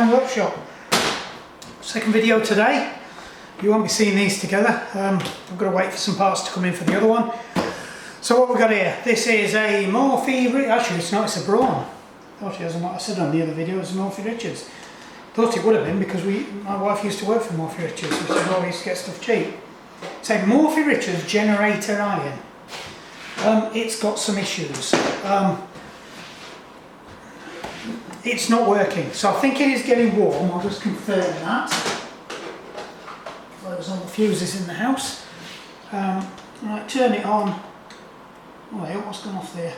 Brown workshop. Second video today. You won't be seeing these together. I've got to wait for some parts to come in for the other one. So what we've got here, this is a actually it's not, it's a Braun. Thought it was what I said on the other video, it was a Morphy Richards. Thought it would have been because my wife used to work for Morphy Richards, which is why we used to get stuff cheap. It's a Morphy Richards generator iron. It's got some issues. It's not working, so I think it is getting warm. I'll just confirm that. There's all the fuses in the house. Right, turn it on. Oh, yeah, what's gone off there?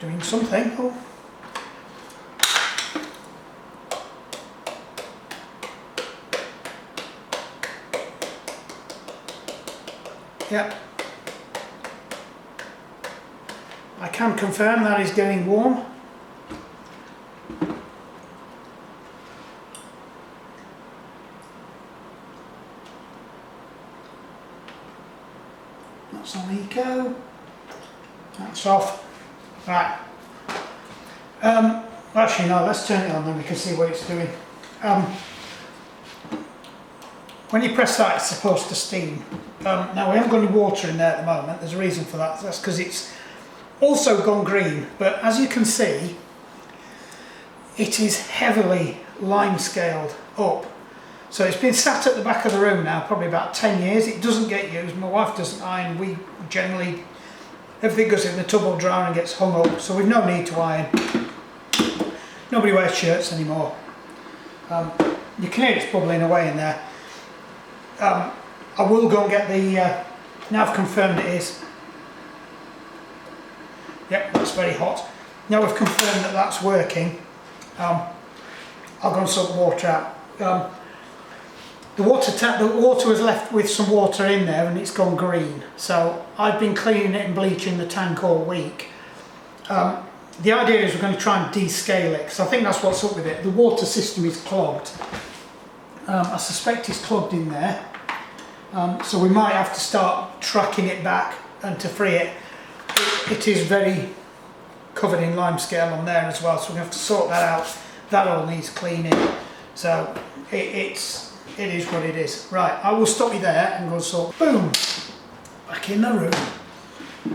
Doing something. Oh. Yep. I can confirm that is getting warm. That's on eco. That's off. Right. Actually no, let's turn it on then we can see what it's doing. When you press that, it's supposed to steam. Now we haven't got any water in there at the moment. There's a reason for that. That's because it's also gone green. But as you can see, it is heavily limescaled up. So it's been sat at the back of the room now, probably about 10 years. It doesn't get used. My wife doesn't iron. We generally, everything goes in the tub or dryer and gets hung up. So we've no need to iron. Nobody wears shirts anymore. You can hear it's bubbling away in there. I will go and get the, now I've confirmed it is. Yep, that's very hot. Now we've confirmed that that's working. I'll go and sort the water out. The water was left with some water in there and it's gone green. So I've been cleaning it and bleaching the tank all week. The idea is we're going to try and descale it because I think that's what's up with it. The water system is clogged. I suspect it's clogged in there. So we might have to start tracking it back, and to free it, it is very covered in limescale on there as well, so we're going to have to sort that out. That all needs cleaning, so it is what it is. Right, I will stop you there and go and sort. Boom! Back in the room.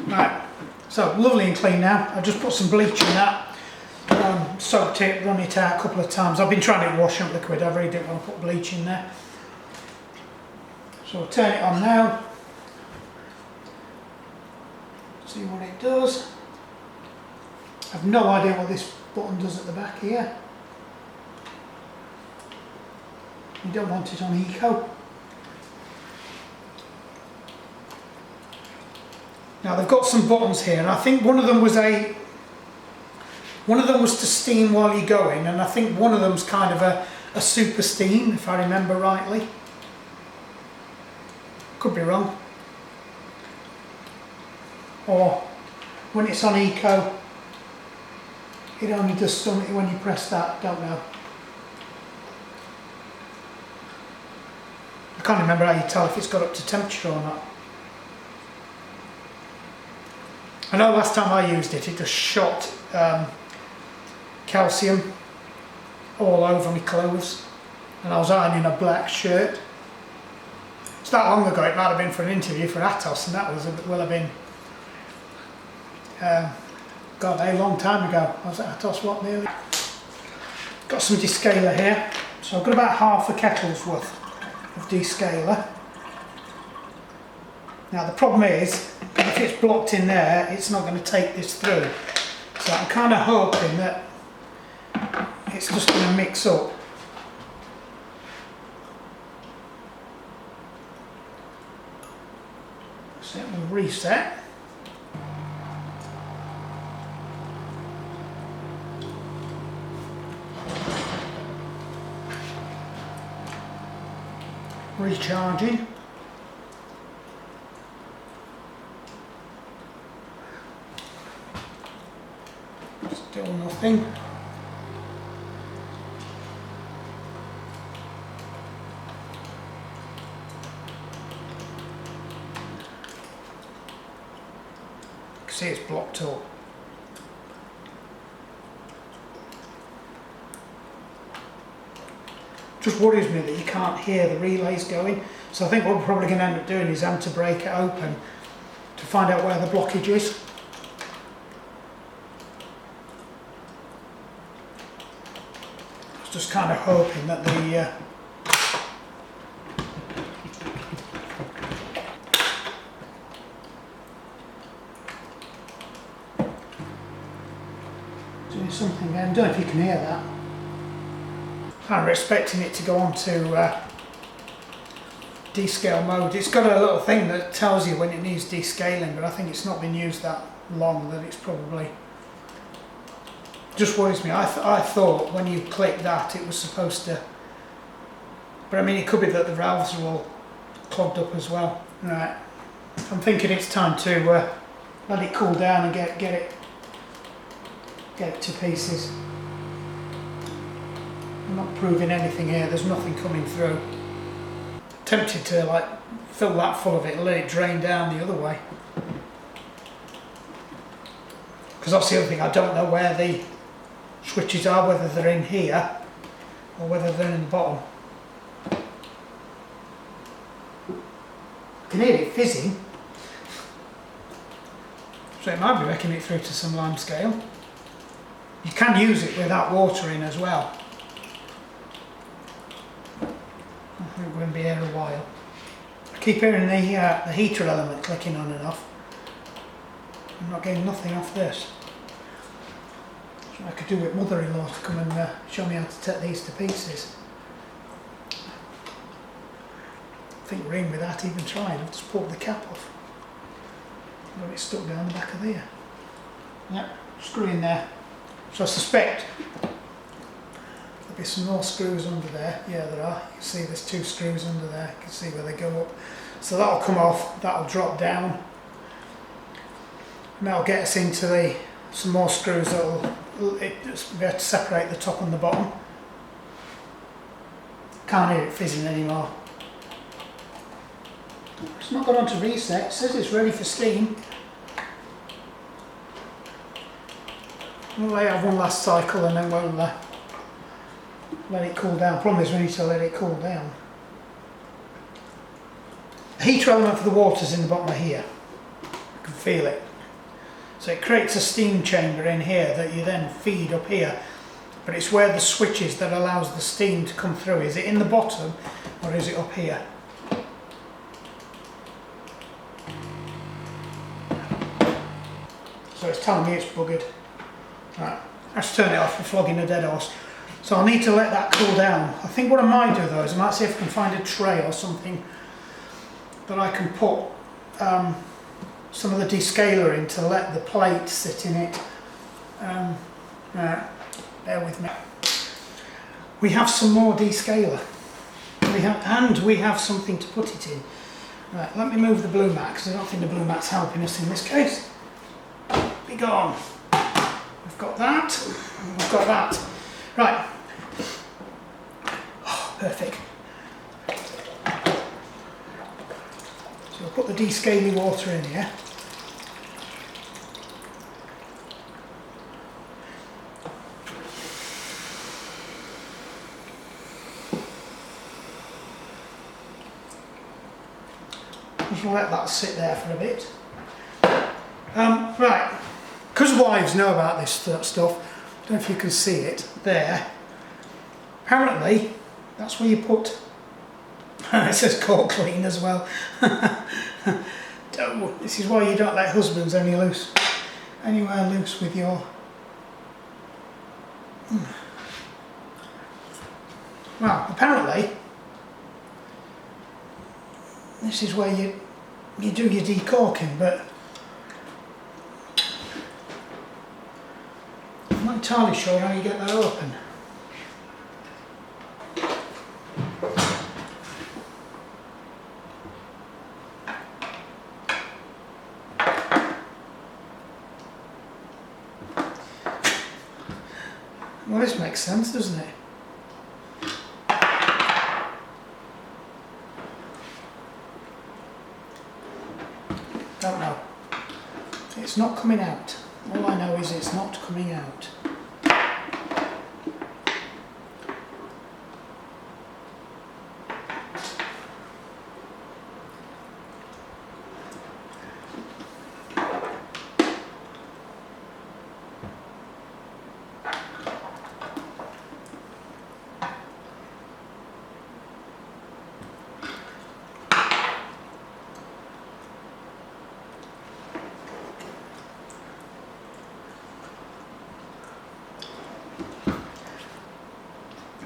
Right, so lovely and clean now. I just put some bleach in that. Soaked it, run it out a couple of times. I've been trying to wash up liquid, I really didn't want to put bleach in there. So I'll turn it on now, see what it does. I've no idea what this button does at the back here. You don't want it on eco. Now they've got some buttons here, and I think one of them was to steam while you're going, and I think one of them's kind of a super steam, if I remember rightly. Could be wrong. Or when it's on eco, it only does something when you press that, don't know. I can't remember how you tell if it's got up to temperature or not. I know last time I used it, it just shot calcium all over my clothes, and I was ironing a black shirt. It's that long ago, it might have been for an interview for Atos, and that will have been God, a long time ago. I was at Atos, what, nearly? Got some descaler here, so I've got about half a kettle's worth of descaler. Now the problem is, if it's blocked in there, it's not going to take this through. So I'm kind of hoping that it's just going to mix up. So it will reset. Recharging. Still nothing. See, it's blocked up. Just worries me that you can't hear the relays going. So I think what we're probably going to end up doing is having to break it open to find out where the blockage is. I was just kind of hoping that the doing something there. I don't know if you can hear that. I'm expecting it to go on to descale mode. It's got a little thing that tells you when it needs descaling, but I think it's not been used that long that it's probably... Just worries me. I thought when you click that it was supposed to... But I mean, it could be that the valves are all clogged up as well. Right, I'm thinking it's time to let it cool down and get it to pieces. I'm not proving anything here, there's nothing coming through. Tempted to like fill that full of it and let it drain down the other way. Because that's the other thing, I don't know where the switches are, whether they're in here or whether they're in the bottom. I can hear it fizzing. So it might be making it through to some limescale. You can use it without water in as well. I think we're going to be here a while. I keep hearing the heater element clicking on and off. I'm not getting nothing off this. So I could do with mother-in-law to come and show me how to take these to pieces. I think we're in without even trying. I've just pulled the cap off. Got it stuck down the back of there. Yep, screw in there. So I suspect there'll be some more screws under there. Yeah, there are. You can see there's 2 screws under there. You can see where they go up. So that'll come off, that'll drop down. And that'll get us into some more screws that'll be able to separate the top and the bottom. Can't hear it fizzing anymore. It's not gone on to reset. It says it's ready for steam. We'll have one last cycle and then we'll let it cool down. Problem is we need to let it cool down. The heater element for the water's in the bottom of here. You can feel it. So it creates a steam chamber in here that you then feed up here. But it's where the switch is that allows the steam to come through. Is it in the bottom or is it up here? So it's telling me it's buggered. Right, let's turn it off, we're flogging a dead horse. So I'll need to let that cool down. I think what I might do though is I might see if I can find a tray or something that I can put some of the descaler in to let the plate sit in it. Right, bear with me. We have some more descaler. We have something to put it in. Right, let me move the blue mat because I don't think the blue mat's helping us in this case. Be gone. We've got that. We've got that. Right. Oh, perfect. So we'll put the descaling water in here. Just let that sit there for a bit. Right, because wives know about this stuff, I don't know if you can see it there. Apparently, that's where you put, it says cork clean as well. This is why you don't let husbands anywhere loose with your... Well, apparently, this is where you do your decorking, but I'm not entirely sure how you get that open. Well, this makes sense, doesn't it? Don't know. It's not coming out. All I know is it's not coming out.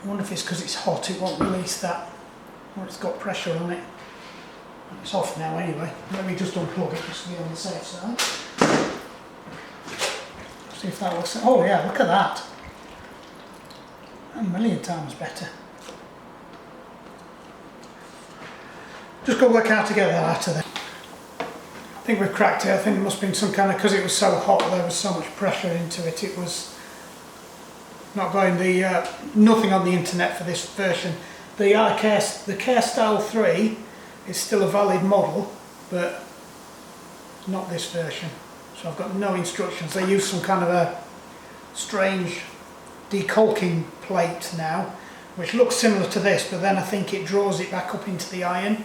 I wonder if it's because it's hot, it won't release that, or it's got pressure on it. It's off now anyway. Let me just unplug it just to be on the safe side. See if that looks. Oh yeah, look at that. A million times better. Just got to work out to get that out of there. I think we've cracked it. I think it must have been some kind of, because it was so hot, there was so much pressure into it. It was not going the nothing on the internet for this version. The Care Style 3 is still a valid model, but not this version. So I've got no instructions. They use some kind of a strange decaulking plate now, which looks similar to this, but then I think it draws it back up into the iron.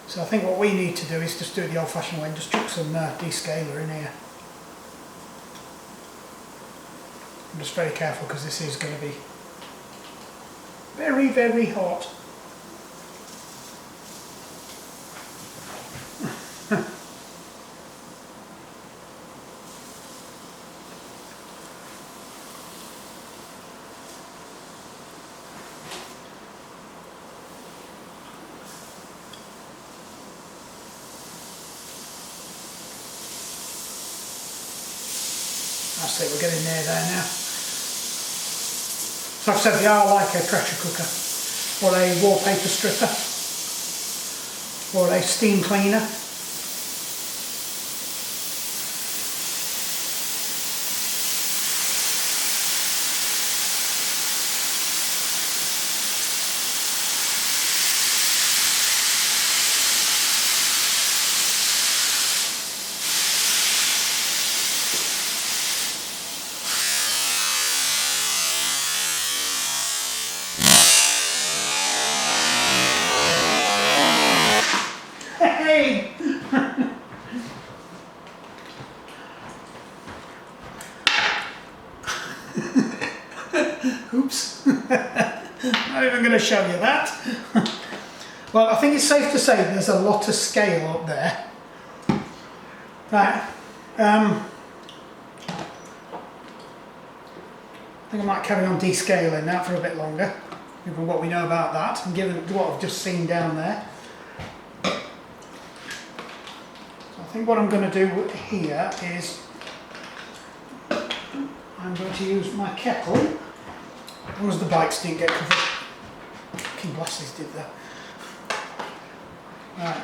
So I think what we need to do is just do it the old-fashioned way and just chuck some descaler in here. I'm just very careful because this is going to be very, very hot. That's it, we're getting near there now. So I've said they are like a pressure cooker, or a wallpaper stripper, or a steam cleaner. Hey! Oops. Not even going to show you that. Well, I think it's safe to say there's a lot of scale up there. Right. I think I might carry on descaling that for a bit longer, given what we know about that, and given what I've just seen down there. I think what I'm going to do here is I'm going to use my kettle. As long as the bikes didn't get covered. Fucking glasses did that. Right.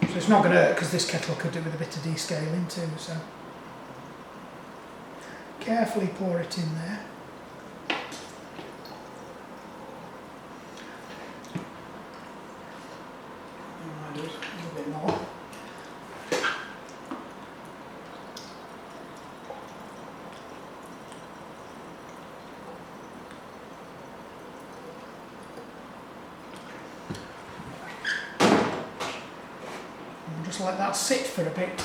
So it's not going to hurt because this kettle could do with a bit of descaling too. So carefully pour it in there. A little bit more. And just let that sit for a bit.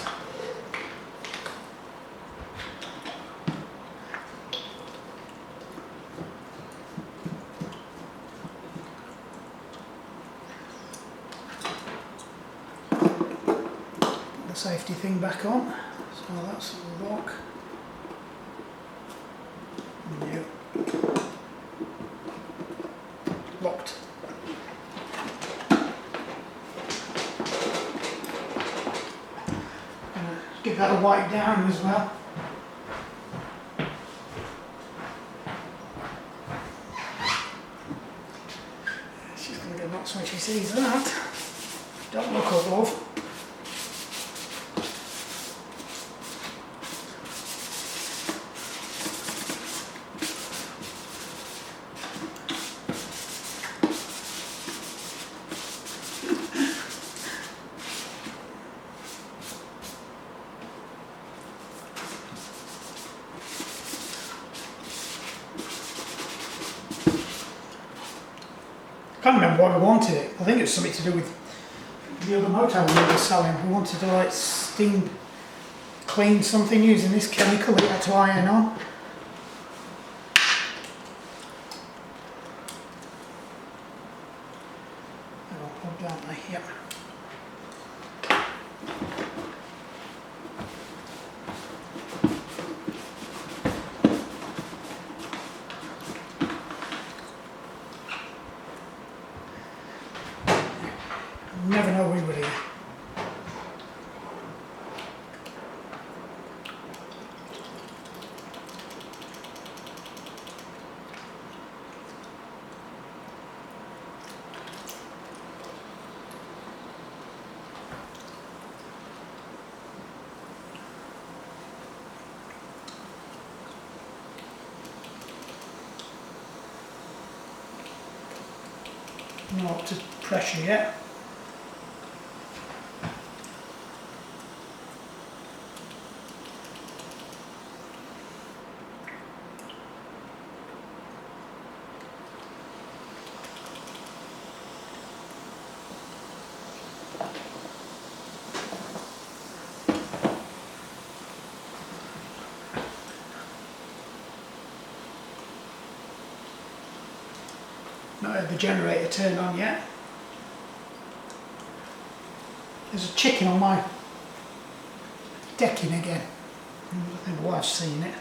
Safety thing back on, so that's the lock. No. Locked. Give that a wipe down as well. She's going to get nuts when she sees that. Don't look up, love. can't remember why we wanted it. I think it's something to do with the other motor we were selling. We wanted to like steam clean something using this chemical that you had to iron on. Don't they? Yep. Never know we were here. Not up to pressure yet. Not had the generator turned on yet. There's a chicken on my decking again. I think the wife's seen it.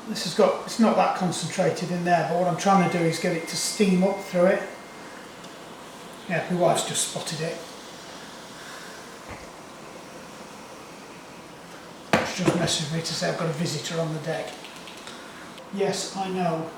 This has got, it's not that concentrated in there, but what I'm trying to do is get it to steam up through it. Yeah, my wife's just spotted it. She's just messaged me to say I've got a visitor on the deck. Yes, I know.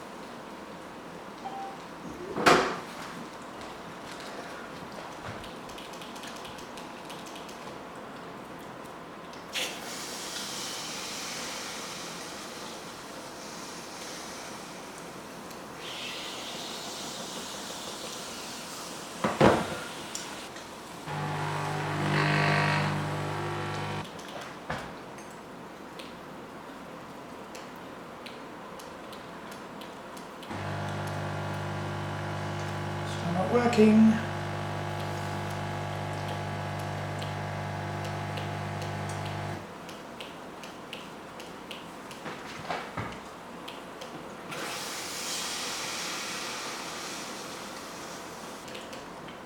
Not working.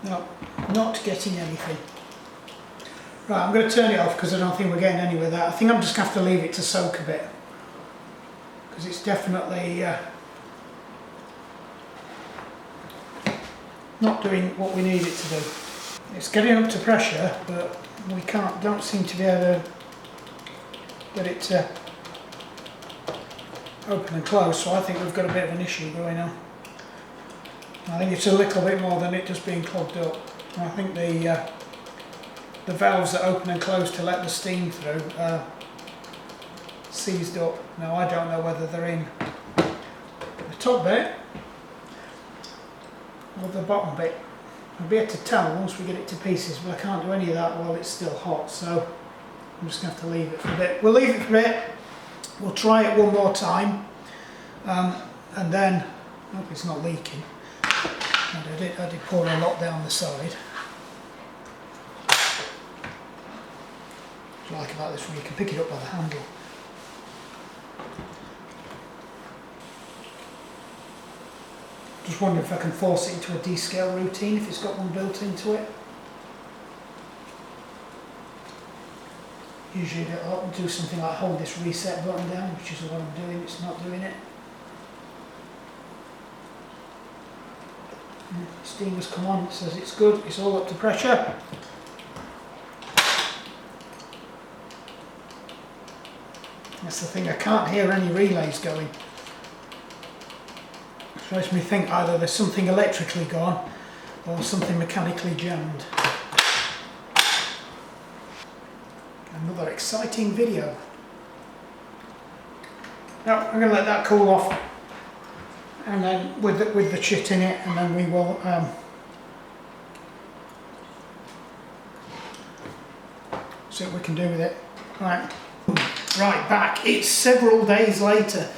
No, not getting anything. Right, I'm going to turn it off because I don't think we're getting anywhere with that. I think I'm just going to have to leave it to soak a bit because it's definitely not doing what we need it to do. It's getting up to pressure, but we don't seem to be able to get it to open and close, so I think we've got a bit of an issue going on. I think it's a little bit more than it just being clogged up. And I think the valves that open and close to let the steam through are seized up. Now I don't know whether they're in the top bit or the bottom bit. I'll be able to tell once we get it to pieces, but I can't do any of that while it's still hot, so I'm just going to have to leave it for a bit. We'll leave it for a bit, we'll try it one more time, and then, I hope it's not leaking. And I did pour a lot down the side. What I like about this one, you can pick it up by the handle. Just wondering if I can force it into a descale routine, if it's got one built into it. Usually I'll do something like hold this reset button down, which is what I'm doing, it's not doing it. Steam has come on, it says it's good, it's all up to pressure. That's the thing, I can't hear any relays going. It makes me think either there's something electrically gone or something mechanically jammed. Another exciting video. Now I'm going to let that cool off, and then with the chit in it, and then we will see what we can do with it. Right, back. It's several days later.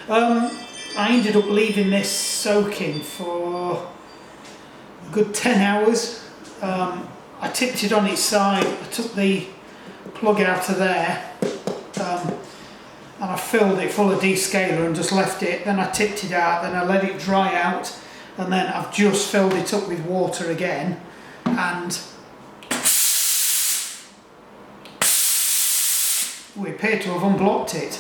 I ended up leaving this soaking for a good 10 hours. I tipped it on its side, I took the plug out of there, and I filled it full of descaler and just left it. Then I tipped it out, then I let it dry out, and then I've just filled it up with water again, and we appear to have unblocked it.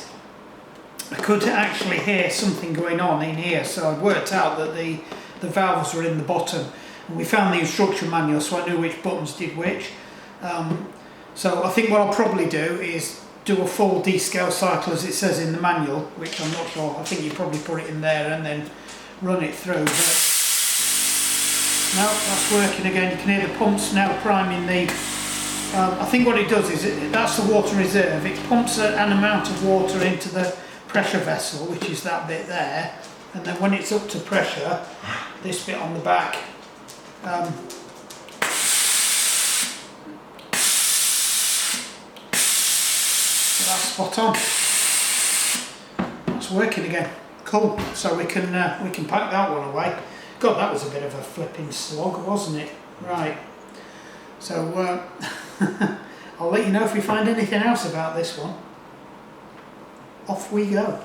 I could actually hear something going on in here, so I'd worked out that the valves were in the bottom, and we found the instruction manual, so I knew which buttons did which. So I think what I'll probably do is do a full descale cycle as it says in the manual, which I'm not sure. I think you probably put it in there and then run it through. But no, that's working again. You can hear the pumps now priming the. I think what it does is that's the water reserve. It pumps an amount of water into the pressure vessel, which is that bit there, and then when it's up to pressure, this bit on the back so that's spot on. That's working again. Cool. So we can pack that one away. God, that was a bit of a flipping slog, wasn't it? Right. So I'll let you know if we find anything else about this one. Off we go.